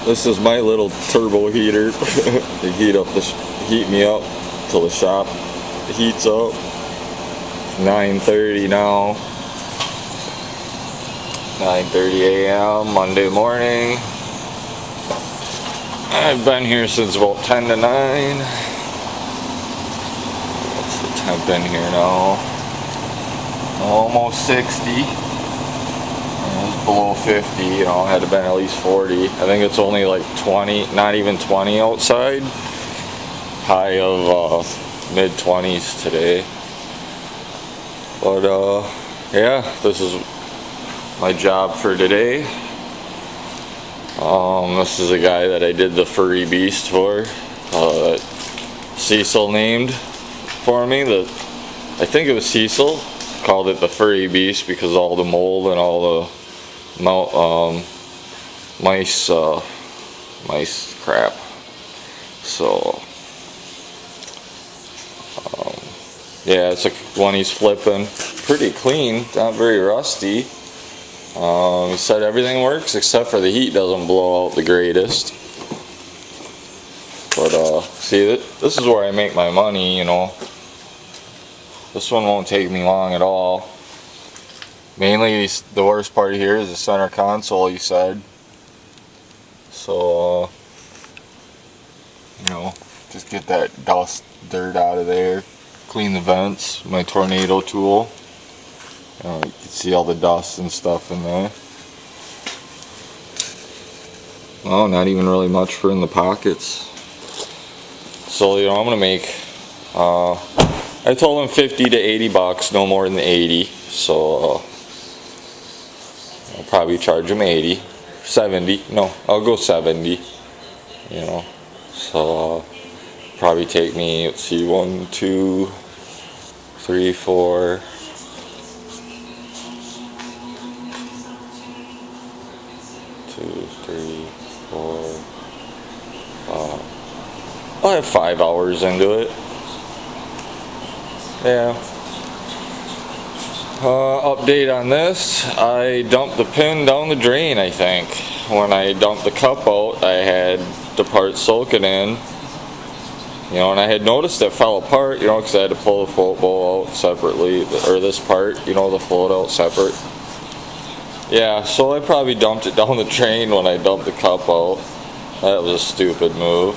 This is my little turbo heater to heat me up till the shop heats up. 9:30 now. 9:30 a.m. Monday morning. I've been here since about 10 to 9. What's the temp in here now? Almost 60. It's below 50, you know, had to been at least 40. I think it's only like 20, not even 20 outside. High of mid-20s today. But yeah, this is my job for today. This is a guy that I did the furry beast for. Cecil named for me. I think it was Cecil. Called it the furry beast because all the mold and all the mice crap. So yeah, it's one he's flipping. Pretty clean, not very rusty. He said everything works except for the heat doesn't blow out the greatest. But see, this is where I make my money, you know. This one won't take me long at all. Mainly the worst part here is the center console, he said. So you know, just get that dust, dirt out of there. Clean the vents, my tornado tool. You can see all the dust and stuff in there. Oh, not even really much for in the pockets. So, you know, I'm gonna make, I told him 50 to 80 bucks, no more than 80. So, I'll probably charge him 80, 70. No, I'll go 70. You know, so probably take me, let's see, 1, 2, 3, 4. 2, 3, 4, 5. I'll have 5 hours into it. Yeah. Update on this. I dumped the pin down the drain, I think. When I dumped the cup out, I had the part soaking in. You know, and I had noticed it fell apart, you know, because I had to pull the float bowl out separately, or this part, you know, the float out separate. Yeah, so I probably dumped it down the drain when I dumped the cup out. That was a stupid move.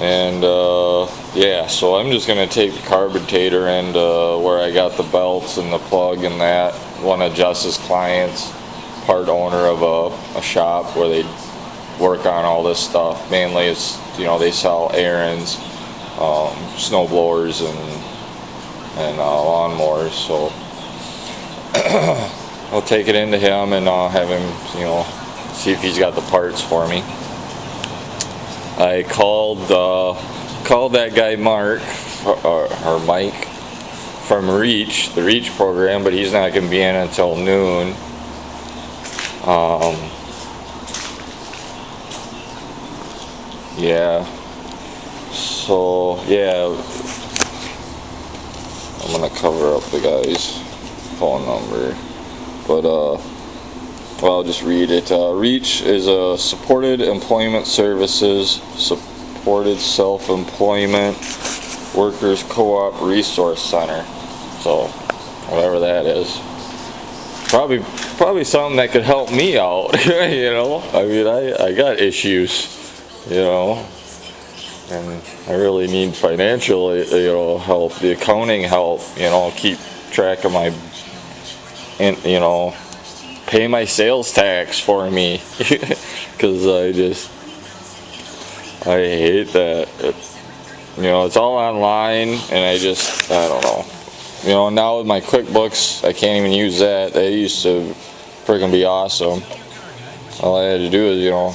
And yeah, so I'm just going to take the carburetor and where I got the belts and the plug and that. One of Jess's clients, part owner of a shop where they work on all this stuff. Mainly it's, you know, they sell errands, snow blowers and lawnmowers. So I'll take it into him and have him, you know, see if he's got the parts for me. I called that guy Mark or Mike from the Reach program, but he's not going to be in until noon. Yeah. So yeah, I'm gonna cover up the guy's phone number, but well, I'll just read it. Reach is a supported employment services, supported self-employment workers co-op resource center. So whatever that is, probably something that could help me out. You know, I mean, I got issues, you know, and I really need financial, you know, help, the accounting help, you know, keep track of my, and you know, pay my sales tax for me, because I hate that. You know, it's all online, and I don't know. You know, now with my QuickBooks, I can't even use that. They used to freaking be awesome. All I had to do is, you know,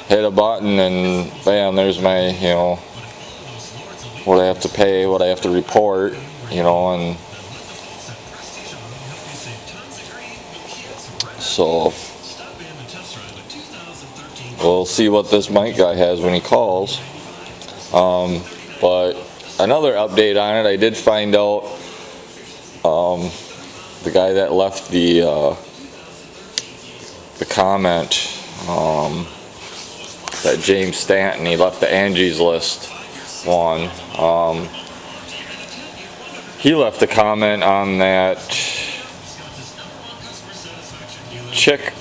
hit a button and bam, there's my, you know, what I have to pay, what I have to report, you know, and so we'll see what this Mike guy has when he calls. But another update on it, I did find out the guy that left the comment that James Stanton, he left the Angie's List one. He left a comment on that chick,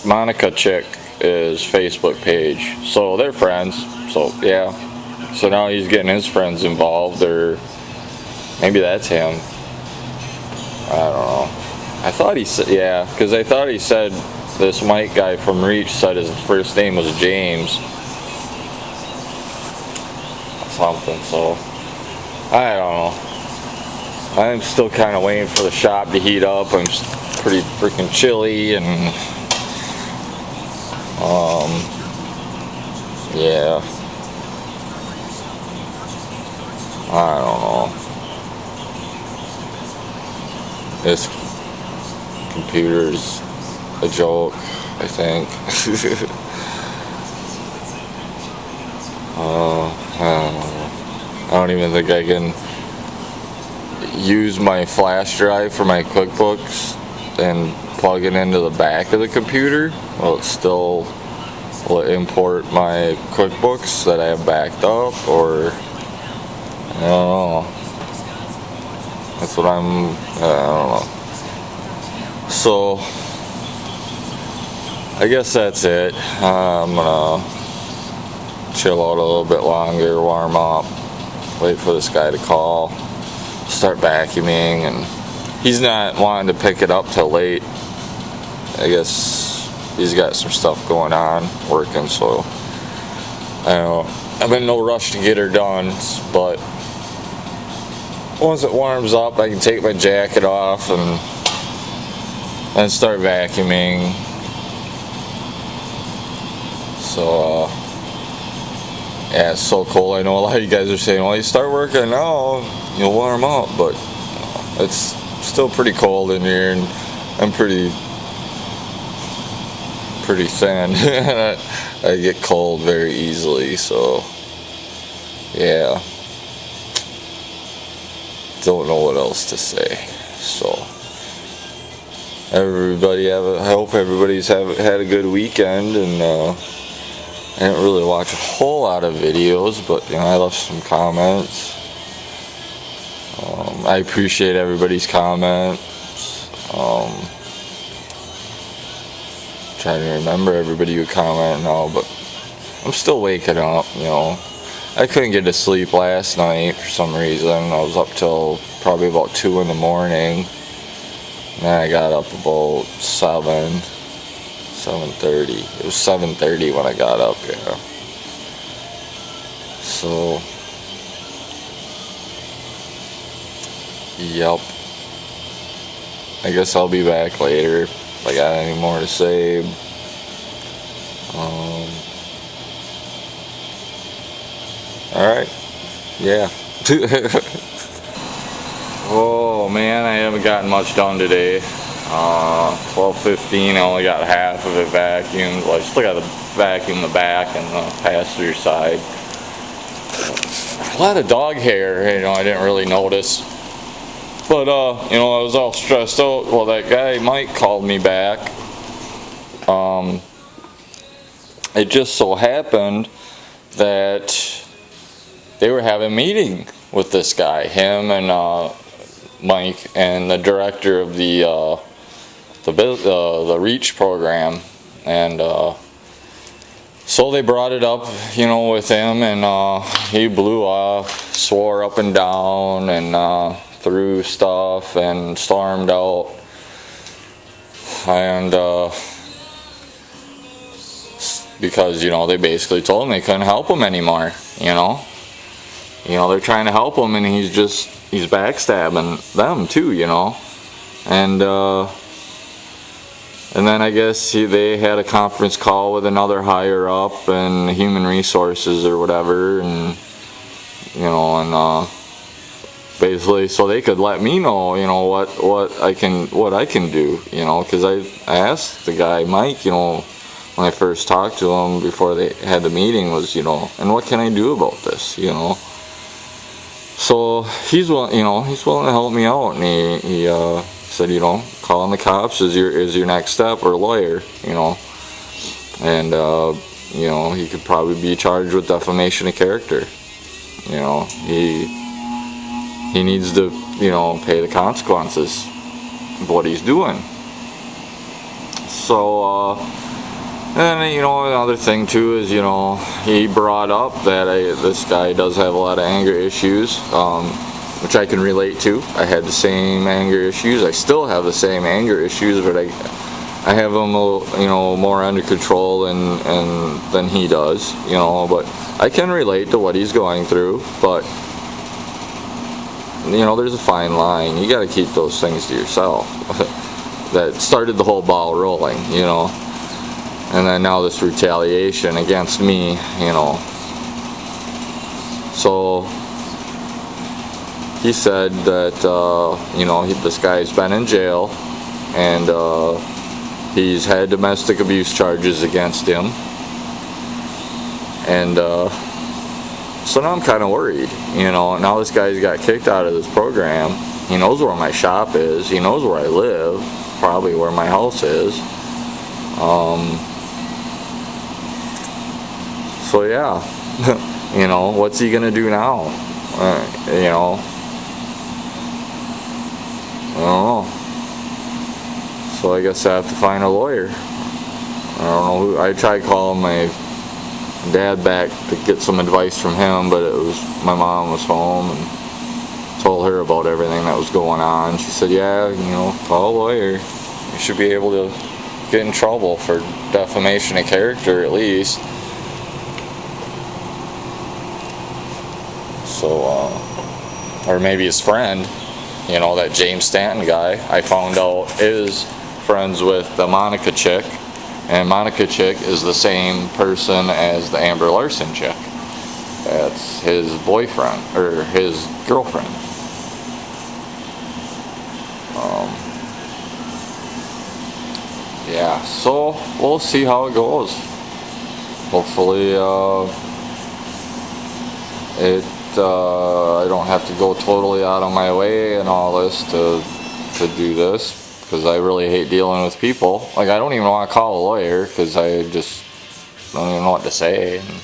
Monica chick, is Facebook page. So they're friends. So yeah. So now he's getting his friends involved, or maybe that's him. I don't know. I thought he said, yeah, because I thought he said this Mike guy from Reach said his first name was James. Something, so I don't know. I'm still kind of waiting for the shop to heat up. I'm pretty freaking chilly, and yeah, I don't know. This computer's a joke, I think. I don't even think I can use my flash drive for my QuickBooks and plug it into the back of the computer. Will it still import my QuickBooks that I have backed up, or I don't know. That's what I don't know. So I guess that's it. I'm gonna chill out a little bit longer, warm up, wait for this guy to call, start vacuuming, and he's not wanting to pick it up till late. I guess he's got some stuff going on working, so I don't know. I'm in no rush to get her done, but once it warms up, I can take my jacket off and start vacuuming. So yeah, it's so cold. I know a lot of you guys are saying, well, you start working now, you'll warm up, but it's still pretty cold in here, and I'm pretty thin. I get cold very easily, so yeah, don't know what else to say. So everybody I hope everybody's had a good weekend, and I didn't really watch a whole lot of videos, but you know, I left some comments. I appreciate everybody's comments. Trying to remember everybody who commented now, but I'm still waking up, you know. I couldn't get to sleep last night for some reason. I was up till probably about 2 in the morning. And then I got up about 7:30. It was 7:30 when I got up, yeah. So, yep. I guess I'll be back later if I got any more to say. Alright. Yeah. Oh man, I haven't gotten much done today. 12:15, I only got half of it vacuumed. Well, I still got to vacuum the back and the pass-through side. A lot of dog hair, you know, I didn't really notice. But, you know, I was all stressed out. Well, that guy, Mike, called me back. It just so happened that they were having a meeting with this guy, him and Mike, and the director of the Reach program, and so they brought it up, you know, with him, and he blew off, swore up and down, and threw stuff, and stormed out, and because, you know, they basically told him they couldn't help him anymore, you know, they're trying to help him, and he's backstabbing them too, you know, and then I guess they had a conference call with another higher up and human resources or whatever, and you know, and basically so they could let me know, you know, what I can do, you know, because I asked the guy Mike, you know, when I first talked to him before they had the meeting, was, you know, and what can I do about this, you know. So he's willing to help me out, and he said, you know, calling the cops is your next step, or lawyer, you know. and you know, he could probably be charged with defamation of character. You know, he needs to, you know, pay the consequences of what he's doing. So and you know, another thing too is, you know, he brought up that this guy does have a lot of anger issues, which I can relate to. I had the same anger issues. I still have the same anger issues, but I have them, you know, more under control than he does, you know. But I can relate to what he's going through. But you know, there's a fine line. You got to keep those things to yourself. That started the whole ball rolling, you know. And then now this retaliation against me, you know. So he said that you know, this guy's been in jail, and he's had domestic abuse charges against him, and so now I'm kind of worried, you know. Now this guy's got kicked out of this program. He knows where my shop is. He knows where I live, probably where my house is. So yeah, you know, what's he gonna do now? You know, I don't know. So I guess I have to find a lawyer. I don't know who. I tried calling my dad back to get some advice from him, but it was, my mom was home, and told her about everything that was going on. She said, yeah, you know, call a lawyer. You should be able to get in trouble for defamation of character at least. So, or maybe his friend, you know, that James Stanton guy, I found out is friends with the Monica chick, and Monica chick is the same person as the Amber Larson chick. That's his boyfriend, or his girlfriend. Yeah, so we'll see how it goes. Hopefully, I don't have to go totally out of my way and all this to do this, because I really hate dealing with people. Like, I don't even want to call a lawyer because I just don't even know what to say. And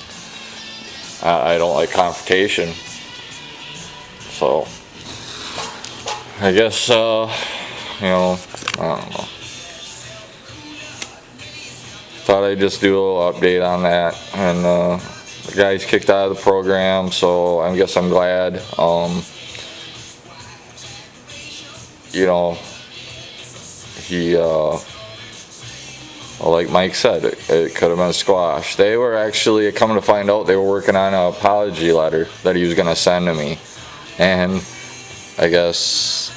I don't like confrontation. So I guess you know, I don't know. Thought I'd just do a little update on that. And the guy's kicked out of the program, so I guess I'm glad. You know, he well, like Mike said, it could have been squashed. They were actually, coming to find out, they were working on an apology letter that he was going to send to me, and I guess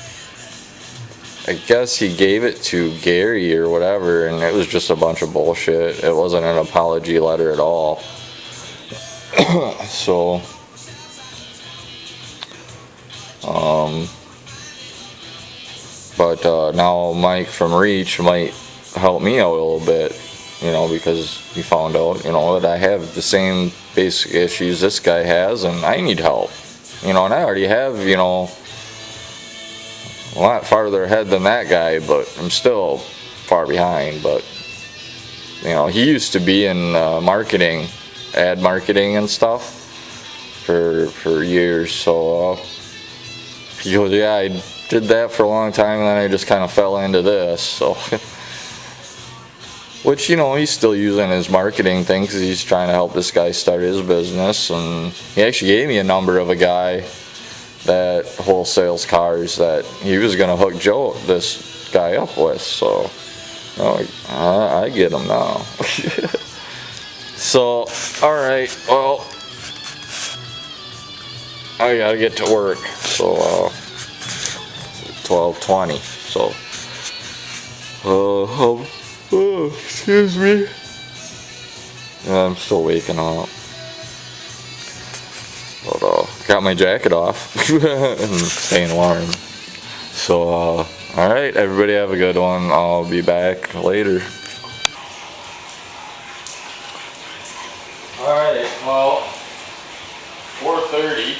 he gave it to Gary or whatever, and it was just a bunch of bullshit. It wasn't an apology letter at all. So, but now Mike from Reach might help me out a little bit, you know, because he found out, you know, that I have the same basic issues this guy has, and I need help, you know, and I already have, you know, a lot farther ahead than that guy, but I'm still far behind. But you know, he used to be in marketing, ad marketing and stuff for years. So he goes, yeah, I did that for a long time, and then I just kind of fell into this. So, which, you know, he's still using his marketing thing because he's trying to help this guy start his business. And he actually gave me a number of a guy that wholesales cars that he was going to hook this guy up with. So, I get him now. So, alright, well, I gotta get to work. So, 12:20. So, excuse me. Yeah, I'm still waking up. But, got my jacket off and staying warm. So, alright, everybody have a good one. I'll be back later. Alright, well, 4:30.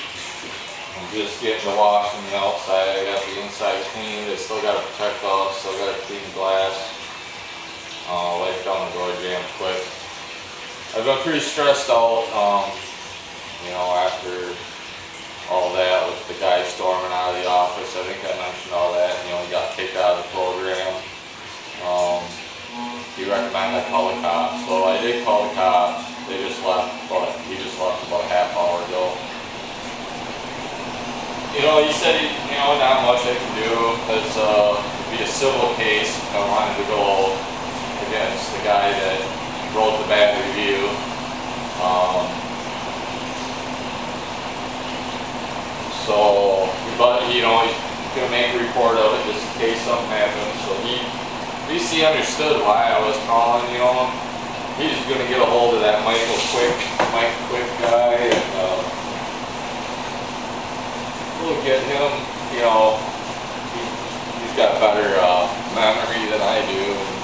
I'm just getting the wash from the outside. I got the inside cleaned. I still got to protect off, still got to clean the glass. Wipe down the door jam quick. I've been pretty stressed out, you know, after all that with the guy storming out of the office. I think I mentioned all that, and, you know, he got kicked out of the program. He recommended I call the cops, so I did call the cops. They just left, but he just left about a half hour ago. You know, he said, you know, not much I can do. It's be a civil case. I wanted to go against the guy that wrote the bad review. So, but you know, he's gonna make a report of it just in case something happens. So at least he understood why I was calling. You know, he's gonna get a hold of that Mike Quick guy, and we'll get him. You know, he's got better memory than I do, and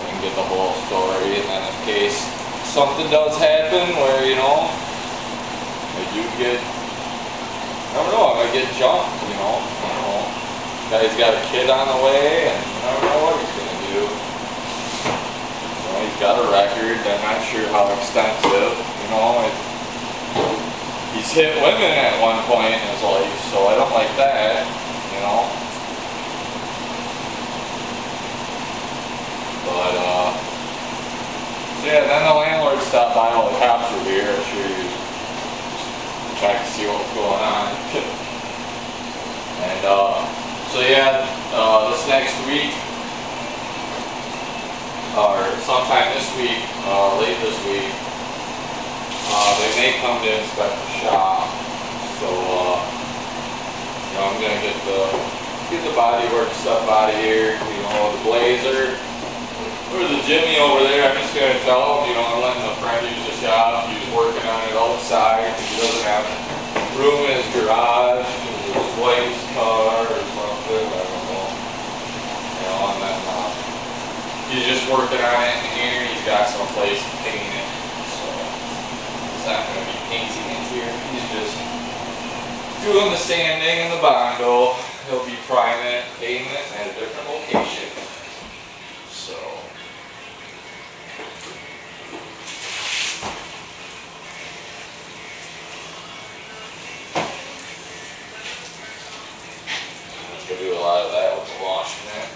we can get the whole story. And then in case something does happen, where you know, I do get. I don't know, I might get jumped, you know, I don't know. Guy's got a kid on the way, and I don't know what he's going to do. You know, he's got a record, I'm not sure how extensive, you know. He's hit women at one point in his life, so I don't like that, you know. But, so yeah, then the landlord stopped by while the cops were here. I'm sure you check to see what's going on. And so yeah, this next week, or sometime this week, late this week, they may come to inspect the shop. So you know, I'm gonna get the bodywork stuff out of here. You know, the blazer or the Jimmy over there. I'm just gonna tell him, you know, I'm letting a friend use the shop. He's working on it outside. He doesn't have room in his garage. His wife's car or something. I don't know. You know, and then he's just working on it in here. He's got some place to paint it. So he's not gonna be painting it here. He's just doing the sanding and the bondo. He'll be priming it, painting it at a different location. So. We'll do a lot of that with the washing it.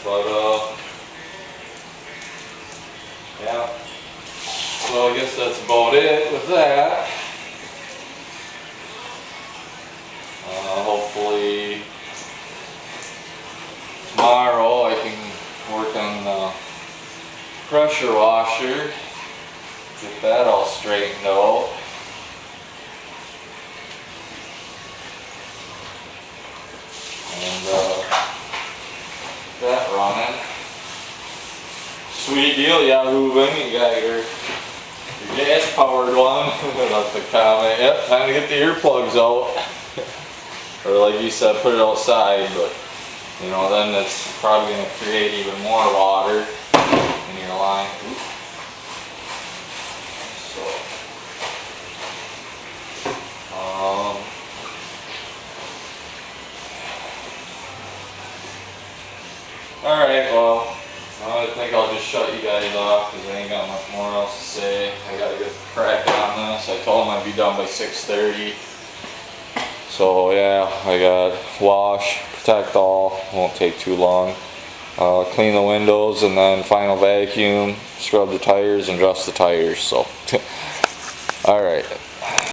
But yeah. So I guess that's about it with that. Hopefully tomorrow I can work on the pressure washer, get that all straightened out. And that running. Sweet deal, Yahoo! You got your gas powered one. That's the comment. Yep, time to get the earplugs out. Or like you said, put it outside, but you know, then it's probably going to create even more water in your line. So, alright, well, I think I'll just shut you guys off because I ain't got much more else to say. I gotta get cracking on this. I told him I'd be done by 6:30. So yeah, I got wash, protect all, won't take too long. Clean the windows and then final vacuum, scrub the tires and dust the tires. So, alright.